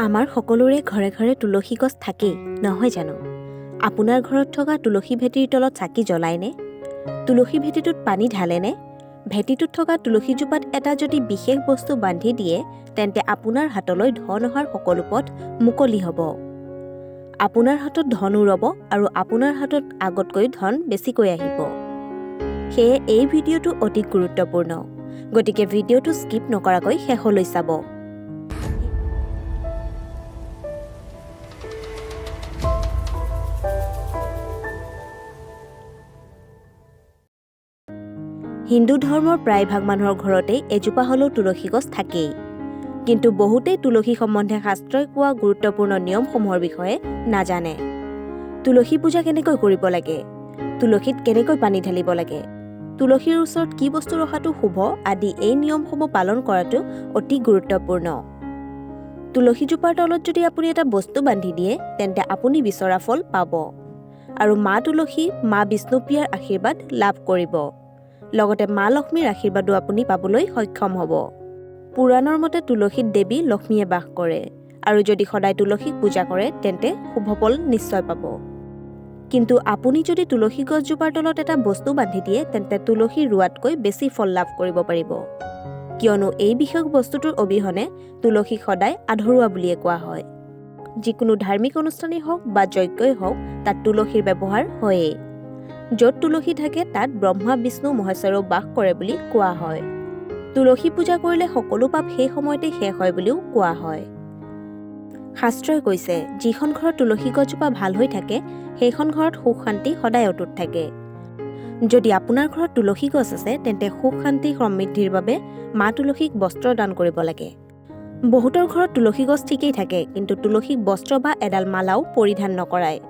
আমাৰ সকলোৰে ঘৰে ঘৰে তুলসী গছ থাকেই, নহয় জানো? আপোনাৰ ঘৰত থকা তুলসী ভেটিৰ তলত চাকি জ্বলায়নে? তুলসী ভেটিটোত পানী ঢালেনে? ভেটিটোত থকা তুলসীজোপাত এটা যদি বিশেষ বস্তু বান্ধি দিয়ে, তেন্তে আপোনাৰ হাতলৈ ধন অহাৰ সকলো পথ মুকলি হ'ব। আপোনাৰ হাতত ধন উৰব আৰু আপোনাৰ হাতত আগতকৈ ধন বেছিকৈ আহিব। সেয়ে এই ভিডিঅ'টো অতি গুৰুত্বপূৰ্ণ। গতিকে ভিডিঅ'টো স্কিপ নকৰাকৈ শেষলৈ চাব। হিন্দু ধৰ্মৰ প্ৰায়ভাগ মানুহৰ ঘৰতেই এজোপা হ'লেও তুলসী গছ থাকেই। কিন্তু বহুতেই তুলসী সম্বন্ধে শাস্ত্ৰই কোৱা গুৰুত্বপূৰ্ণ নিয়মসমূহৰ বিষয়ে নাজানে। তুলসী পূজা কেনেকৈ কৰিব লাগে? তুলসীত কেনেকৈ পানী ঢালিব লাগে? তুলসীৰ ওচৰত কি বস্তু ৰখাটো শুভ আদি এই নিয়মসমূহ পালন কৰাটো অতি গুৰুত্বপূৰ্ণ। তুলসীজোপাৰ তলত যদি আপুনি এটা বস্তু বান্ধি দিয়ে, তেন্তে আপুনি বিচৰা ফল পাব। আৰু মা তুলসী, মা বিষ্ণুপ্ৰিয়াৰ আশীৰ্বাদ লাভ কৰিব। লগতে মা লক্ষ্মীৰ আশীৰ্বাদো আপুনি পাবলৈ সক্ষম হ'ব। পুৰাণৰ মতে তুলসীত দেৱী লক্ষ্মীয়ে বাস কৰে, আৰু যদি সদায় তুলসীক পূজা কৰে তেন্তে শুভ ফল নিশ্চয় পাব। কিন্তু আপুনি যদি তুলসী গছজোপাৰ তলত এটা বস্তু বান্ধি দিয়ে, তেন্তে তুলসী ৰোৱাতকৈ বেছি ফল লাভ কৰিব পাৰিব। কিয়নো এই বিশেষ বস্তুটোৰ অবিহনে তুলসীক সদায় আধৰুৱা বুলিয়ে কোৱা হয়। যিকোনো ধাৰ্মিক অনুষ্ঠানেই হওক বা যজ্ঞই হওক, তাত তুলসীৰ ব্যৱহাৰ হয়েই। য'ত তুলসী থাকে তাত ব্ৰহ্মা, বিষ্ণু, মহেশ্বৰো বাস কৰে বুলি কোৱা হয়। তুলসী পূজা কৰিলে সকলো পাপ সেই সময়তে শেষ হয় বুলিও কোৱা হয়। শাস্ত্ৰই কৈছে, যিখন ঘৰত তুলসী গছজোপা ভাল হৈ থাকে, সেইখন ঘৰত সুখ শান্তি সদায় অটুট থাকে। যদি আপোনাৰ ঘৰত তুলসী গছ আছে, তেন্তে সুখ শান্তি সমৃদ্ধিৰ বাবে মা তুলসীক বস্ত্ৰ দান কৰিব লাগে। বহুতৰ ঘৰত তুলসী গছ ঠিকেই থাকে, কিন্তু তুলসীক বস্ত্ৰ বা এডাল মালাও পৰিধান নকৰায়,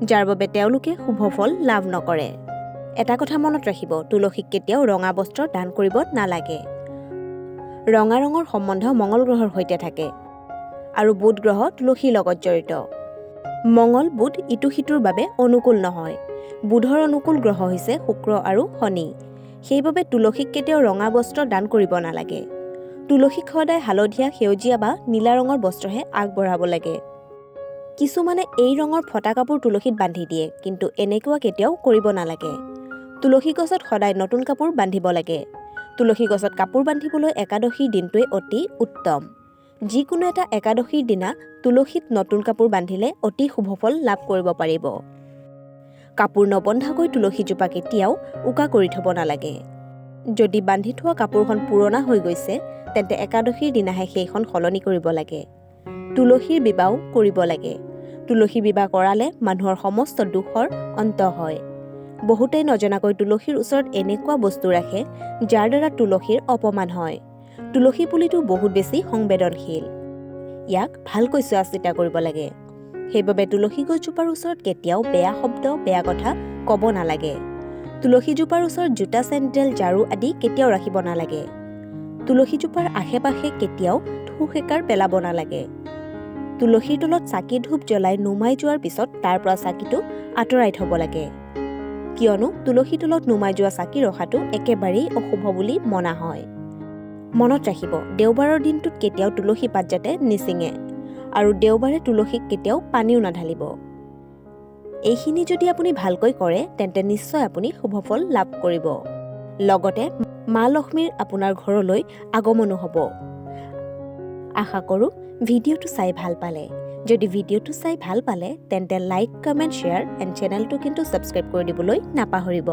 যাৰ বাবে তেওঁলোকে শুভ ফল লাভ নকৰে। এটা কথা মনত ৰাখিব, তুলসীক কেতিয়াও ৰঙা বস্ত্ৰ দান কৰিব নালাগে। ৰঙা ৰঙৰ সম্বন্ধ মঙ্গল গ্ৰহৰ সৈতে থাকে, আৰু বুধ গ্ৰহ তুলসীৰ লগত জড়িত। মঙ্গল, বুধ ইটো সিটোৰ বাবে অনুকূল নহয়। বুধৰ অনুকূল গ্ৰহ হৈছে শুক্ৰ আৰু শনি। সেইবাবে তুলসীক কেতিয়াও ৰঙা বস্ত্ৰ দান কৰিব নালাগে। তুলসীক সদায় হালধীয়া, সেউজীয়া বা নীলা ৰঙৰ বস্ত্ৰহে আগবঢ়াব লাগে। কিছুমানে এই ৰঙৰ ফটা কাপোৰ তুলসীত বান্ধি দিয়ে, কিন্তু এনেকুৱা কেতিয়াও কৰিব নালাগে। তুলসী গছত সদায় নতুন কাপোৰ বান্ধিব লাগে। তুলসী গছত কাপোৰ বান্ধিবলৈ একাদশীৰ দিনটোৱে অতি উত্তম। যিকোনো এটা একাদশীৰ দিনা তুলসীত নতুন কাপোৰ বান্ধিলে অতি শুভ ফল লাভ কৰিব পাৰিব। কাপোৰ নবন্ধাকৈ তুলসীজোপা কেতিয়াও উকা কৰি থ'ব নালাগে। যদি বান্ধি থোৱা কাপোৰখন পুৰণা হৈ গৈছে, তেন্তে একাদশীৰ দিনাহে সেইখন সলনি কৰিব লাগে। তুলসীৰ বিবাহও কৰিব লাগে। তুলসী বিবাহ কৰালে মানুহৰ সমস্ত দুখৰ অন্ত হয়। বহুতেই নজনাকৈ তুলসীৰ ওচৰত এনেকুৱা বস্তু ৰাখে, যাৰ দ্বাৰা তুলসীৰ অপমান হয়। তুলসী পুলিটো বহুত বেছি সংবেদনশীল। ইয়াক ভালকৈ চোৱা চিতা কৰিব লাগে। সেইবাবে তুলসী গছজোপাৰ ওচৰত কেতিয়াও বেয়া শব্দ, বেয়া কথা ক'ব নালাগে। তুলসীজোপাৰ ওচৰত জোতা, চেণ্ডেল, ঝাৰু আদি কেতিয়াও ৰাখিব নালাগে। তুলসীজোপাৰ আশে পাশে কেতিয়াও থু খেকাৰ পেলাব নালাগে। তুলসীৰ তলত চাকি ধূপ জ্বলাই নুমাই যোৱাৰ পিছত তাৰ পৰা চাকিটো আঁতৰাই থ'ব লাগে। কিয়নো তুলসীৰ তলত নুমাই যোৱা চাকি ৰখাটো একেবাৰেই অশুভ বুলি মনা হয়। মনত ৰাখিব, দেওবাৰৰ দিনটোত কেতিয়াও তুলসী পাত যাতে নিছিঙে, আৰু দেওবাৰে তুলসীক কেতিয়াও পানীও নাঢালিব। এইখিনি যদি আপুনি ভালকৈ কৰে, তেন্তে নিশ্চয় আপুনি শুভ ফল লাভ কৰিব। লগতে মা লক্ষ্মীৰ আপোনাৰ ঘৰলৈ আগমনো হ'ব। আশা কৰোঁ ভিডিঅ'টো চাই ভাল পালে। যদি ভিডিঅ'টো চাই ভাল পালে, তেন্তে লাইক, কমেণ্ট, শ্বেয়াৰ এণ্ড চেনেলটো কিন্তু ছাবস্ক্ৰাইব কৰি দিবলৈ নাপাহৰিব।